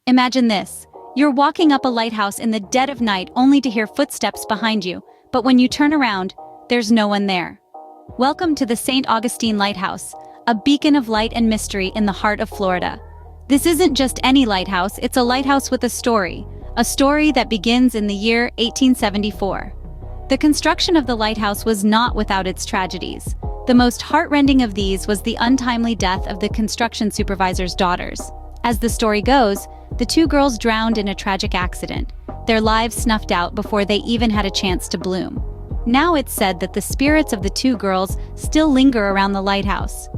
Imagine this. You're walking up a lighthouse in the dead of night only to hear footsteps behind you, but when you turn around, there's no one there. Welcome to the St. Augustine Lighthouse, a beacon of light and mystery in the heart of Florida. This isn't just any lighthouse, it's a lighthouse with a story that begins in the year 1874. The construction of the lighthouse was not without its tragedies. The most heartrending of these was the untimely death of the construction supervisor's daughters. As the story goes, the two girls drowned in a tragic accident, their lives snuffed out before they even had a chance to bloom. Now it's said that the spirits of the two girls still linger around the lighthouse.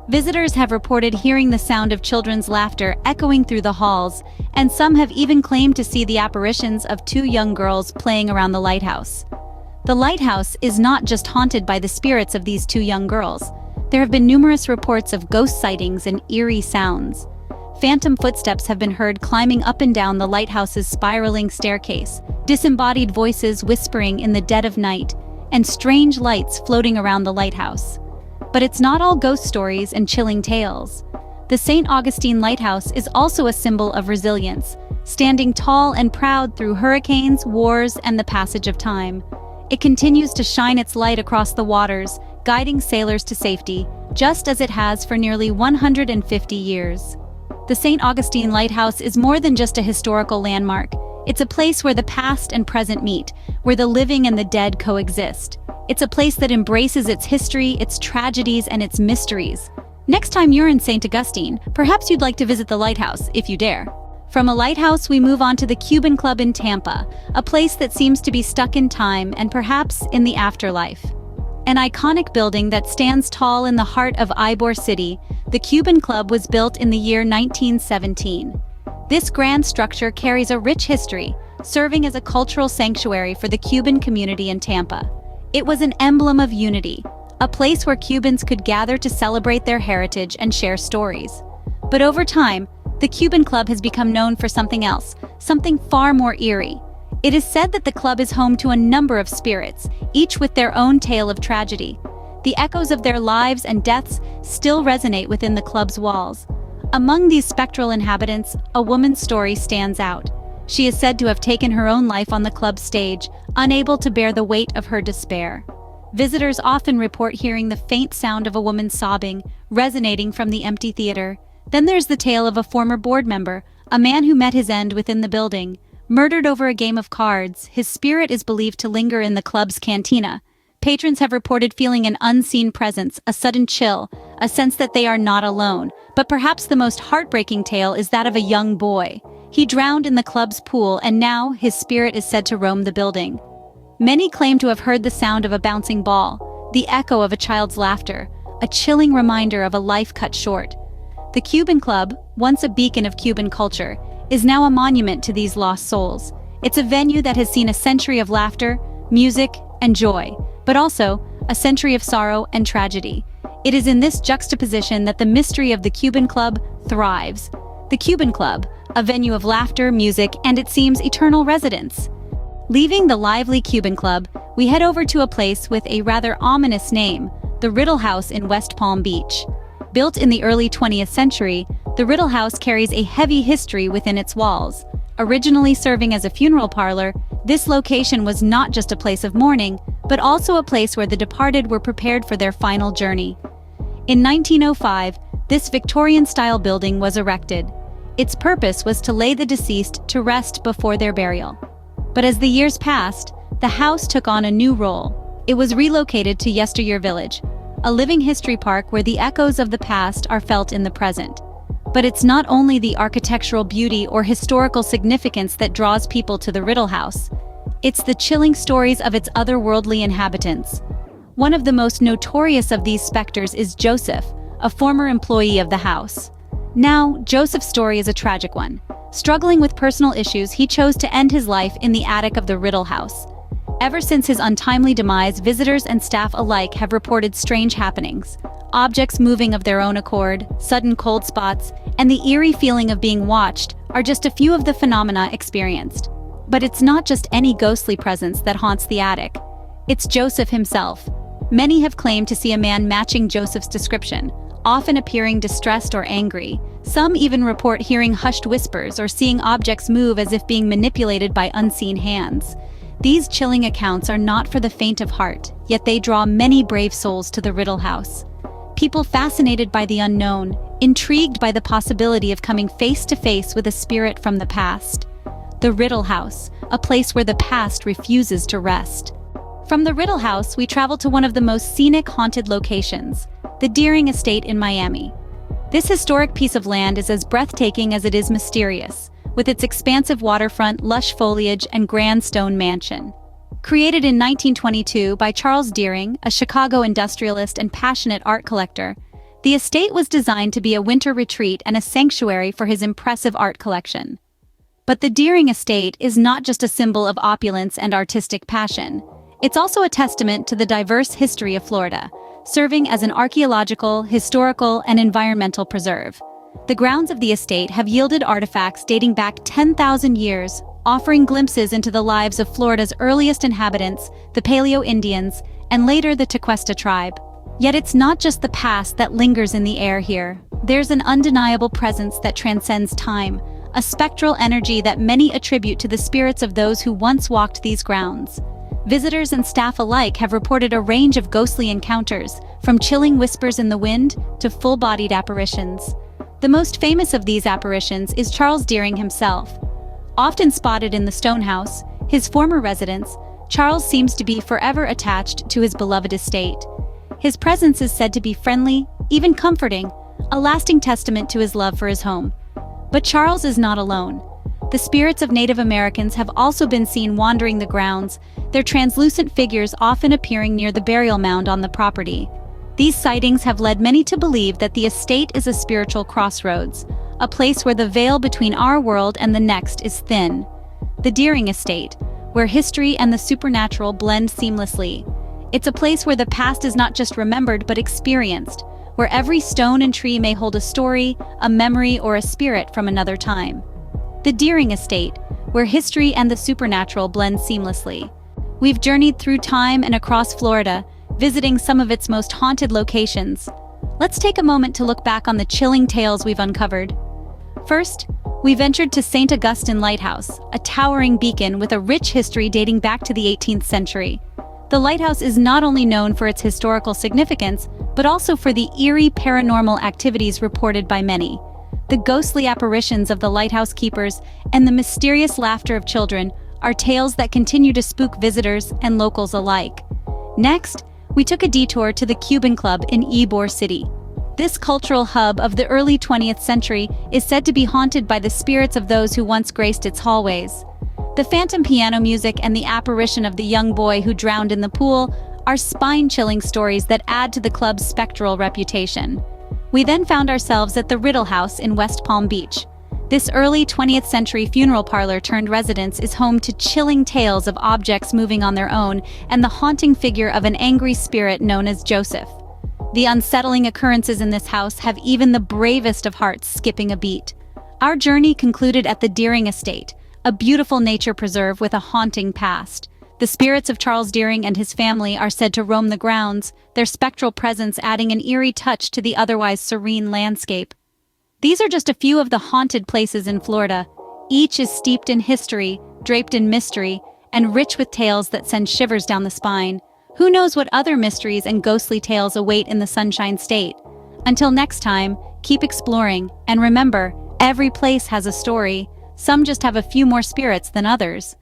Visitors have reported hearing the sound of children's laughter echoing through the halls, and some have even claimed to see the apparitions of two young girls playing around the lighthouse. The lighthouse is not just haunted by the spirits of these two young girls. There have been numerous reports of ghost sightings and eerie sounds. Phantom footsteps have been heard climbing up and down the lighthouse's spiraling staircase, disembodied voices whispering in the dead of night, and strange lights floating around the lighthouse. But it's not all ghost stories and chilling tales. The St. Augustine Lighthouse is also a symbol of resilience, standing tall and proud through hurricanes, wars, and the passage of time. It continues to shine its light across the waters, guiding sailors to safety, just as it has for nearly 150 years. The St. Augustine Lighthouse is more than just a historical landmark. It's a place where the past and present meet, where the living and the dead coexist. It's a place that embraces its history, its tragedies, and its mysteries. Next time you're in St. Augustine, perhaps you'd like to visit the lighthouse, if you dare. From a lighthouse, we move on to the Cuban Club in Tampa, a place that seems to be stuck in time and perhaps in the afterlife. An iconic building that stands tall in the heart of Ybor City, the Cuban Club was built in the year 1917. This grand structure carries a rich history, serving as a cultural sanctuary for the Cuban community in Tampa. It was an emblem of unity, a place where Cubans could gather to celebrate their heritage and share stories. But over time, the Cuban Club has become known for something else, something far more eerie. It is said that the club is home to a number of spirits, each with their own tale of tragedy. The echoes of their lives and deaths still resonate within the club's walls. Among these spectral inhabitants, a woman's story stands out. She is said to have taken her own life on the club's stage, unable to bear the weight of her despair. Visitors often report hearing the faint sound of a woman sobbing, resonating from the empty theater. Then there's the tale of a former board member, a man who met his end within the building. Murdered over a game of cards, his spirit is believed to linger in the club's cantina. Patrons have reported feeling an unseen presence, a sudden chill, a sense that they are not alone. But perhaps the most heartbreaking tale is that of a young boy. He drowned in the club's pool, and now his spirit is said to roam the building. Many claim to have heard the sound of a bouncing ball, the echo of a child's laughter, a chilling reminder of a life cut short. The Cuban Club, once a beacon of Cuban culture, is now a monument to these lost souls. It's a venue that has seen a century of laughter, music, and joy, but also a century of sorrow and tragedy. It is in this juxtaposition that the mystery of the Cuban Club thrives. The Cuban Club, a venue of laughter, music, and it seems eternal residence. Leaving the lively Cuban Club, we head over to a place with a rather ominous name, the Riddle House in West Palm Beach. Built in the early 20th century, the Riddle House carries a heavy history within its walls. Originally serving as a funeral parlor, this location was not just a place of mourning, but also a place where the departed were prepared for their final journey. In 1905, this Victorian-style building was erected. Its purpose was to lay the deceased to rest before their burial. But as the years passed, the house took on a new role. It was relocated to Yesteryear Village, a living history park where the echoes of the past are felt in the present. But it's not only the architectural beauty or historical significance that draws people to the Riddle House. It's the chilling stories of its otherworldly inhabitants. One of the most notorious of these specters is Joseph, a former employee of the house. Now, Joseph's story is a tragic one. Struggling with personal issues, he chose to end his life in the attic of the Riddle House. Ever since his untimely demise, visitors and staff alike have reported strange happenings. Objects moving of their own accord, sudden cold spots, and the eerie feeling of being watched are just a few of the phenomena experienced. But it's not just any ghostly presence that haunts the attic. It's Joseph himself. Many have claimed to see a man matching Joseph's description, often appearing distressed or angry. Some even report hearing hushed whispers or seeing objects move as if being manipulated by unseen hands. These chilling accounts are not for the faint of heart, yet they draw many brave souls to the Riddle House. People fascinated by the unknown, intrigued by the possibility of coming face to face with a spirit from the past. The Riddle House, a place where the past refuses to rest. From the Riddle House, we travel to one of the most scenic haunted locations, the Deering Estate in Miami. This historic piece of land is as breathtaking as it is mysterious, with its expansive waterfront, lush foliage, and grand stone mansion. Created in 1922 by Charles Deering, a Chicago industrialist and passionate art collector, the estate was designed to be a winter retreat and a sanctuary for his impressive art collection. But the Deering Estate is not just a symbol of opulence and artistic passion. It's also a testament to the diverse history of Florida, serving as an archaeological, historical, and environmental preserve. The grounds of the estate have yielded artifacts dating back 10,000 years, offering glimpses into the lives of Florida's earliest inhabitants, the Paleo-Indians, and later the Tequesta tribe. Yet it's not just the past that lingers in the air here. There's an undeniable presence that transcends time, a spectral energy that many attribute to the spirits of those who once walked these grounds. Visitors and staff alike have reported a range of ghostly encounters, from chilling whispers in the wind to full-bodied apparitions. The most famous of these apparitions is Charles Deering himself. Often spotted in the Stone House, his former residence, Charles seems to be forever attached to his beloved estate. His presence is said to be friendly, even comforting, a lasting testament to his love for his home. But Charles is not alone. The spirits of Native Americans have also been seen wandering the grounds, their translucent figures often appearing near the burial mound on the property. These sightings have led many to believe that the estate is a spiritual crossroads, a place where the veil between our world and the next is thin. The Deering Estate, where history and the supernatural blend seamlessly. It's a place where the past is not just remembered but experienced, where every stone and tree may hold a story, a memory, or a spirit from another time. The Deering Estate, where history and the supernatural blend seamlessly. We've journeyed through time and across Florida, visiting some of its most haunted locations. Let's take a moment to look back on the chilling tales we've uncovered. First, we ventured to St. Augustine Lighthouse, a towering beacon with a rich history dating back to the 18th century. The lighthouse is not only known for its historical significance, but also for the eerie paranormal activities reported by many. The ghostly apparitions of the lighthouse keepers and the mysterious laughter of children are tales that continue to spook visitors and locals alike. Next, we took a detour to the Cuban Club in Ybor City. This cultural hub of the early 20th century is said to be haunted by the spirits of those who once graced its hallways. The phantom piano music and the apparition of the young boy who drowned in the pool are spine-chilling stories that add to the club's spectral reputation. We then found ourselves at the Riddle House in West Palm Beach. This early 20th century funeral parlor turned residence is home to chilling tales of objects moving on their own and the haunting figure of an angry spirit known as Joseph. The unsettling occurrences in this house have even the bravest of hearts skipping a beat. Our journey concluded at the Deering Estate, a beautiful nature preserve with a haunting past. The spirits of Charles Deering and his family are said to roam the grounds, their spectral presence adding an eerie touch to the otherwise serene landscape. These are just a few of the haunted places in Florida. Each is steeped in history, draped in mystery, and rich with tales that send shivers down the spine. Who knows what other mysteries and ghostly tales await in the Sunshine State? Until next time, keep exploring, and remember, every place has a story. Some just have a few more spirits than others.